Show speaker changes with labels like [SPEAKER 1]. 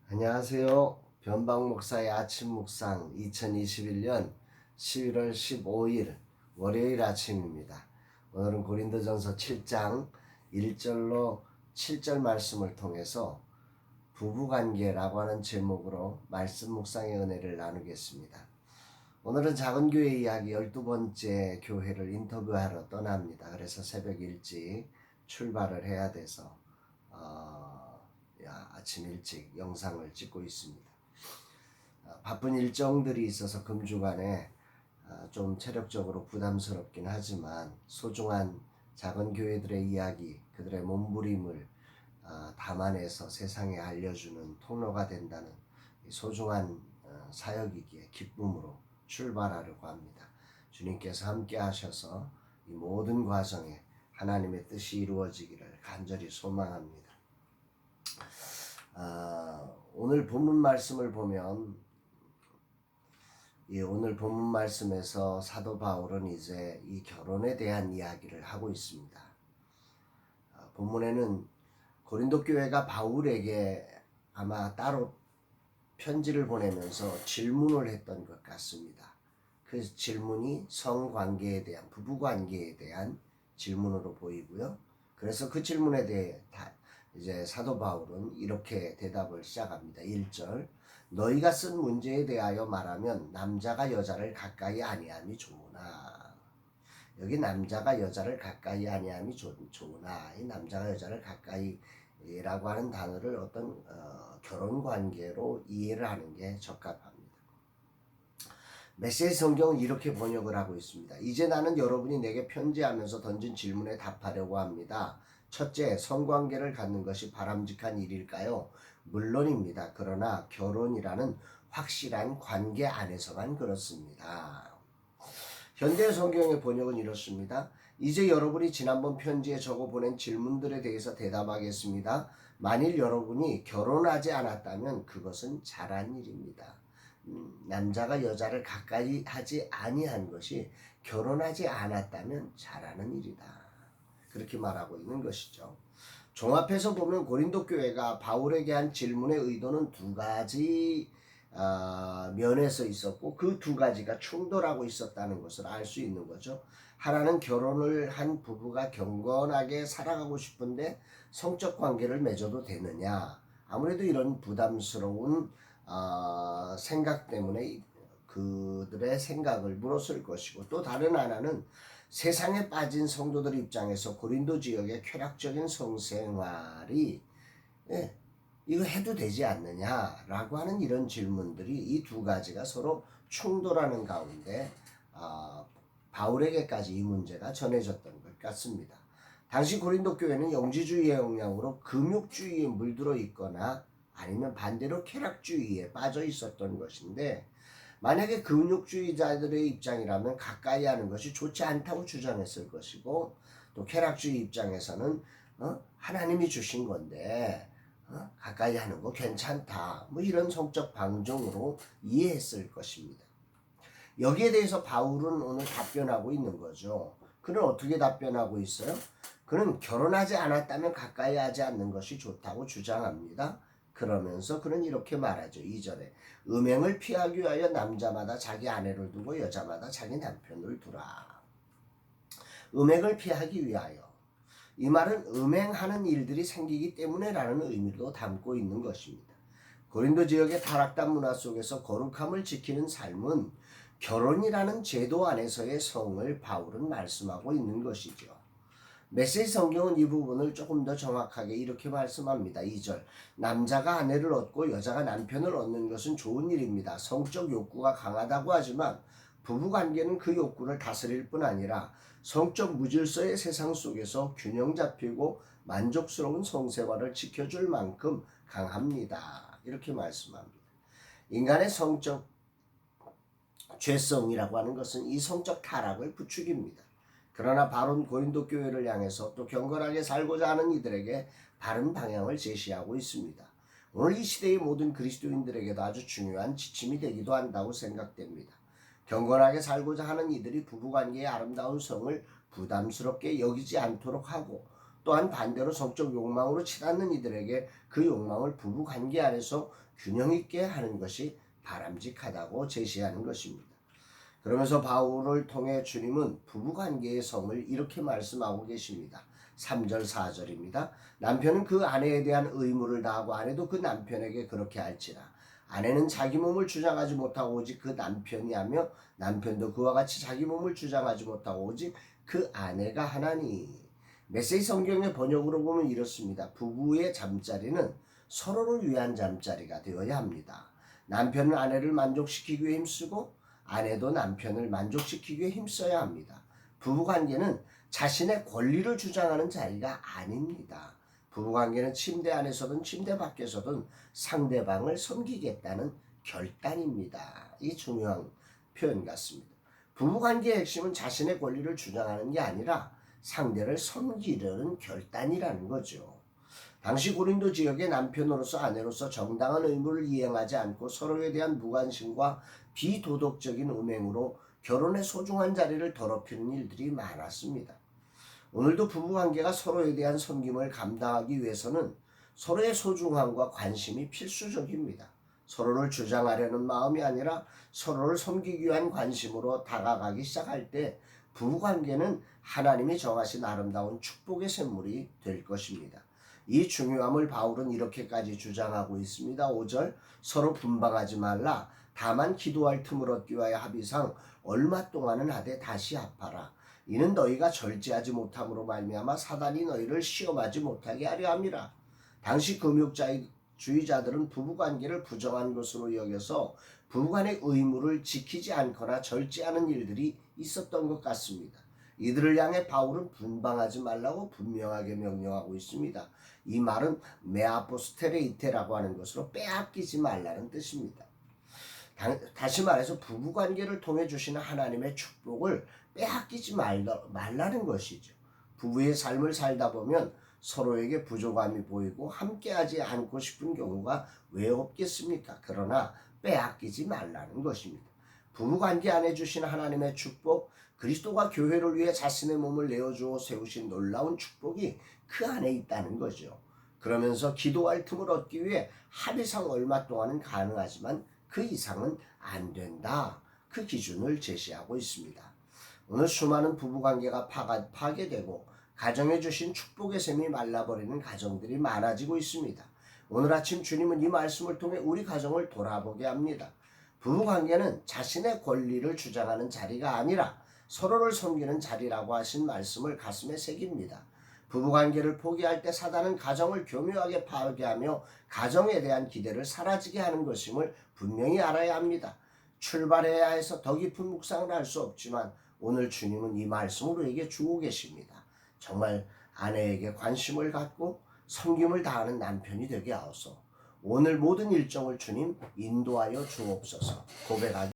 [SPEAKER 1] 안녕하세요. 변방 목사의 아침 묵상 2021년 11월 15일 월요일 아침입니다. 오늘은 고린도전서 7장 1절로 7절 말씀을 통해서 부부관계라고 하는 제목으로 말씀 묵상의 은혜를 나누겠습니다. 오늘은 작은 교회 이야기 12번째 교회를 인터뷰하러 떠납니다. 그래서 새벽 일찍 출발을 해야 돼서 아침 일찍 영상을 찍고 있습니다. 바쁜 일정들이 있어서 금주간에 좀 체력적으로 부담스럽긴 하지만 소중한 작은 교회들의 이야기, 그들의 몸부림을 담아내서 세상에 알려주는 통로가 된다는 소중한 사역이기에 기쁨으로 출발하려고 합니다. 주님께서 함께 하셔서 이 모든 과정에 하나님의 뜻이 이루어지기를 간절히 소망합니다. 오늘 본문 말씀을 보면 오늘 본문 말씀에서 사도 바울은 이제 이 결혼에 대한 이야기를 하고 있습니다. 본문에는 고린도 교회가 바울에게 아마 따로 편지를 보내면서 질문을 했던 것 같습니다. 그 질문이 성관계에 대한, 부부관계에 대한 질문으로 보이고요. 그래서 그 질문에 대해 이제 사도 바울은 이렇게 대답을 시작합니다. 1절 너희가 쓴 문제에 대하여 말하면 남자가 여자를 가까이 아니함이 좋으나, 여기 남자가 여자를 가까이 아니함이 좋으나, 이 남자가 여자를 가까이라고 하는 단어를 어떤 결혼 관계로 이해를 하는 게 적합합니다. 메시지 성경은 이렇게 번역을 하고 있습니다. 이제 나는 여러분이 내게 편지하면서 던진 질문에 답하려고 합니다. 첫째, 성관계를 갖는 것이 바람직한 일일까요? 물론입니다. 그러나 결혼이라는 확실한 관계 안에서만 그렇습니다. 현대 성경의 번역은 이렇습니다. 이제 여러분이 지난번 편지에 적어 보낸 질문들에 대해서 대답하겠습니다. 만일 여러분이 결혼하지 않았다면 그것은 잘한 일입니다. 남자가 여자를 가까이 하지 아니한 것이 결혼하지 않았다면 잘하는 일이다. 그렇게 말하고 있는 것이죠. 종합해서 보면 고린도 교회가 바울에게 한 질문의 의도는 두 가지 면에서 있었고 그 두 가지가 충돌하고 있었다는 것을 알 수 있는 거죠. 하나는 결혼을 한 부부가 경건하게 살아가고 싶은데 성적 관계를 맺어도 되느냐. 아무래도 이런 부담스러운 생각 때문에 그들의 생각을 물었을 것이고, 또 다른 하나는 세상에 빠진 성도들 입장에서 고린도 지역의 쾌락적인 성생활이 이거 해도 되지 않느냐라고 하는 이런 질문들이 이 두 가지가 서로 충돌하는 가운데 바울에게까지 이 문제가 전해졌던 것 같습니다. 당시 고린도 교회는 영지주의의 영향으로 금욕주의에 물들어 있거나 아니면 반대로 쾌락주의에 빠져 있었던 것인데, 만약에 금욕주의자들의 입장이라면 가까이 하는 것이 좋지 않다고 주장했을 것이고, 또 쾌락주의 입장에서는 하나님이 주신 건데 가까이 하는 거 괜찮다, 뭐 이런 성적 방종으로 이해했을 것입니다. 여기에 대해서 바울은 오늘 답변하고 있는 거죠. 그는 어떻게 답변하고 있어요? 그는 결혼하지 않았다면 가까이 하지 않는 것이 좋다고 주장합니다. 그러면서 그는 이렇게 말하죠. 2절에 음행을 피하기 위하여 남자마다 자기 아내를 두고 여자마다 자기 남편을 두라. 음행을 피하기 위하여, 이 말은 음행하는 일들이 생기기 때문에 라는 의미도 담고 있는 것입니다. 고린도 지역의 타락단 문화 속에서 거룩함을 지키는 삶은 결혼이라는 제도 안에서의 성을 바울은 말씀하고 있는 것이죠. 메시지 성경은 이 부분을 조금 더 정확하게 이렇게 말씀합니다. 2절 남자가 아내를 얻고 여자가 남편을 얻는 것은 좋은 일입니다. 성적 욕구가 강하다고 하지만 부부관계는 그 욕구를 다스릴 뿐 아니라 성적 무질서의 세상 속에서 균형 잡히고 만족스러운 성생활을 지켜줄 만큼 강합니다. 이렇게 말씀합니다. 인간의 성적 죄성이라고 하는 것은 이 성적 타락을 부추깁니다. 그러나 바론 고린도 교회를 향해서 또 경건하게 살고자 하는 이들에게 바른 방향을 제시하고 있습니다. 오늘 이 시대의 모든 그리스도인들에게도 아주 중요한 지침이 되기도 한다고 생각됩니다. 경건하게 살고자 하는 이들이 부부관계의 아름다운 성을 부담스럽게 여기지 않도록 하고, 또한 반대로 성적 욕망으로 치닫는 이들에게 그 욕망을 부부 관계 안에서 균형 있게 하는 것이 바람직하다고 제시하는 것입니다. 그러면서 바울을 통해 주님은 부부관계의 성을 이렇게 말씀하고 계십니다. 3절 4절입니다. 남편은 그 아내에 대한 의무를 다하고 아내도 그 남편에게 그렇게 할지라. 아내는 자기 몸을 주장하지 못하고 오직 그 남편이 하며 남편도 그와 같이 자기 몸을 주장하지 못하고 오직 그 아내가 하나니. 메시지 성경의 번역으로 보면 이렇습니다. 부부의 잠자리는 서로를 위한 잠자리가 되어야 합니다. 남편은 아내를 만족시키기 위해 힘쓰고 아내도 남편을 만족시키기 위해 힘써야 합니다. 부부관계는 자신의 권리를 주장하는 자리가 아닙니다. 부부관계는 침대 안에서든 침대 밖에서든 상대방을 섬기겠다는 결단입니다. 이 중요한 표현 같습니다. 부부관계의 핵심은 자신의 권리를 주장하는 게 아니라 상대를 섬기려는 결단이라는 거죠. 당시 고린도 지역의 남편으로서 아내로서 정당한 의무를 이행하지 않고 서로에 대한 무관심과 비도덕적인 음행으로 결혼의 소중한 자리를 더럽히는 일들이 많았습니다. 오늘도 부부관계가 서로에 대한 섬김을 감당하기 위해서는 서로의 소중함과 관심이 필수적입니다. 서로를 주장하려는 마음이 아니라 서로를 섬기기 위한 관심으로 다가가기 시작할 때 부부관계는 하나님이 정하신 아름다운 축복의 샘물이 될 것입니다. 이 중요함을 바울은 이렇게까지 주장하고 있습니다. 5절 서로 분방하지 말라. 다만 기도할 틈을 얻기 위하여 합의상 얼마 동안은 하되 다시 합하라. 이는 너희가 절제하지 못함으로 말미암아 사단이 너희를 시험하지 못하게 하려 함이라. 당시 금욕주의자들은 부부관계를 부정한 것으로 여겨서 부부간의 의무를 지키지 않거나 절제하는 일들이 있었던 것 같습니다. 이들을 향해 바울은 분방하지 말라고 분명하게 명령하고 있습니다. 이 말은 메아포스테레이테라고 하는 것으로 빼앗기지 말라는 뜻입니다. 다시 말해서 부부관계를 통해 주시는 하나님의 축복을 빼앗기지 말라는 것이죠. 부부의 삶을 살다 보면 서로에게 부족함이 보이고 함께하지 않고 싶은 경우가 왜 없겠습니까? 그러나 빼앗기지 말라는 것입니다. 부부관계 안에 주신 하나님의 축복, 그리스도가 교회를 위해 자신의 몸을 내어주어 세우신 놀라운 축복이 그 안에 있다는 거죠. 그러면서 기도할 틈을 얻기 위해 합의상 얼마 동안은 가능하지만 그 이상은 안 된다. 그 기준을 제시하고 있습니다. 오늘 수많은 부부관계가 파괴되고 가정에 주신 축복의 샘이 말라버리는 가정들이 많아지고 있습니다. 오늘 아침 주님은 이 말씀을 통해 우리 가정을 돌아보게 합니다. 부부관계는 자신의 권리를 주장하는 자리가 아니라 서로를 섬기는 자리라고 하신 말씀을 가슴에 새깁니다. 부부관계를 포기할 때 사단은 가정을 교묘하게 파괴하며 가정에 대한 기대를 사라지게 하는 것임을 분명히 알아야 합니다. 출발해야 해서 더 깊은 묵상을 할 수 없지만 오늘 주님은 이 말씀을 우리에게 주고 계십니다. 정말 아내에게 관심을 갖고 섬김을 다하는 남편이 되게 하옵소서. 오늘 모든 일정을 주님 인도하여 주옵소서. 고백하기